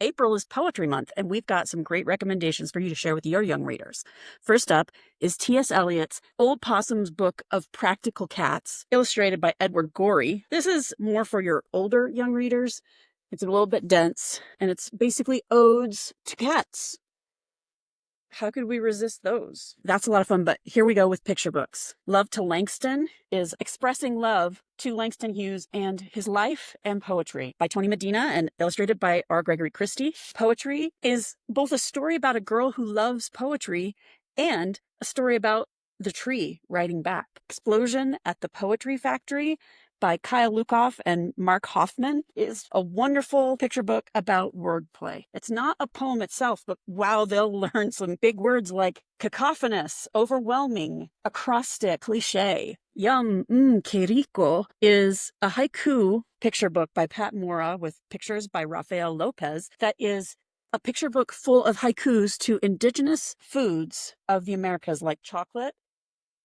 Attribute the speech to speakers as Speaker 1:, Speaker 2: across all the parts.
Speaker 1: April is Poetry Month, and we've got some great recommendations for you to share with your young readers. First up is T.S. Eliot's Old Possum's Book of Practical Cats, illustrated by Edward Gorey. This is more for your older young readers. It's a little bit dense, and it's basically odes to cats. How could we resist those? That's a lot of fun, but here we go with picture books. Love to Langston is expressing love to Langston Hughes and his life and poetry by Tony Medina and illustrated by R. Gregory Christie. Poetry is both a story about a girl who loves poetry and a story about the tree writing back. Explosion at the Poetry Factory by Kyle Lukoff and Mark Hoffman is a wonderful picture book about wordplay. It's not a poem itself, but wow, they'll learn some big words like cacophonous, overwhelming, acrostic, cliche. Yum, que rico is a haiku picture book by Pat Mora with pictures by Rafael Lopez that is a picture book full of haikus to indigenous foods of the Americas like chocolate,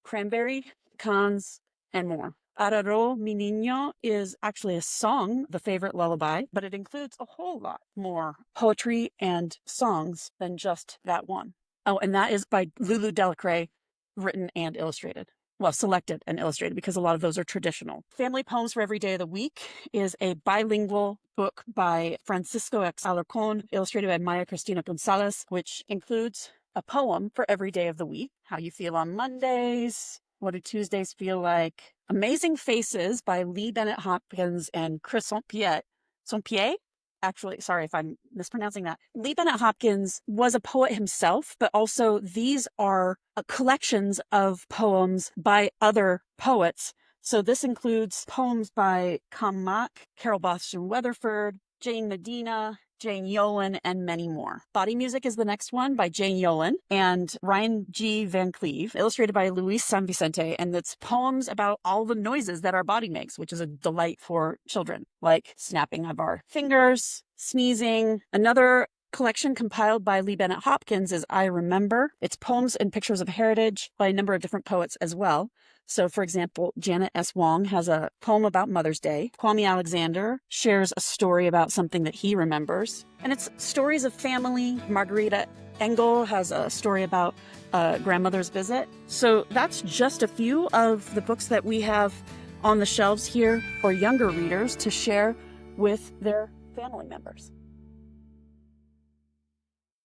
Speaker 1: cranberry, pecans, and more. Araro Mi Niño is actually a song, the favorite lullaby, but it includes a whole lot more poetry and songs than just that one. Oh, and that is by Lulu Delacré, written and illustrated. Well, selected and illustrated because a lot of those are traditional. Family Poems for Every Day of the Week is a bilingual book by Francisco X. Alarcón, illustrated by Maya Cristina Gonzalez, which includes a poem for every day of the week. How you feel on Mondays. What do Tuesdays feel like? Amazing Faces by Lee Bennett Hopkins and Chris Saint-Pierre? Actually, sorry if I'm mispronouncing that. Lee Bennett Hopkins was a poet himself, but also these are collections of poems by other poets. So this includes poems by Cam Mack, Carol Boston Weatherford, Jane Medina, Jane Yolen, and many more. Body Music is the next one by Jane Yolen and Ryan G. Van Cleve, illustrated by Luis San Vicente, and it's poems about all the noises that our body makes, which is a delight for children, like snapping of our fingers, sneezing. Another collection compiled by Lee Bennett Hopkins is I Remember. It's poems and pictures of heritage by a number of different poets as well. So, for example, Janet S. Wong has a poem about Mother's Day. Kwame Alexander shares a story about something that he remembers. And it's stories of family. Margarita Engel has a story about grandmother's visit. So that's just a few of the books that we have on the shelves here for younger readers to share with their family members.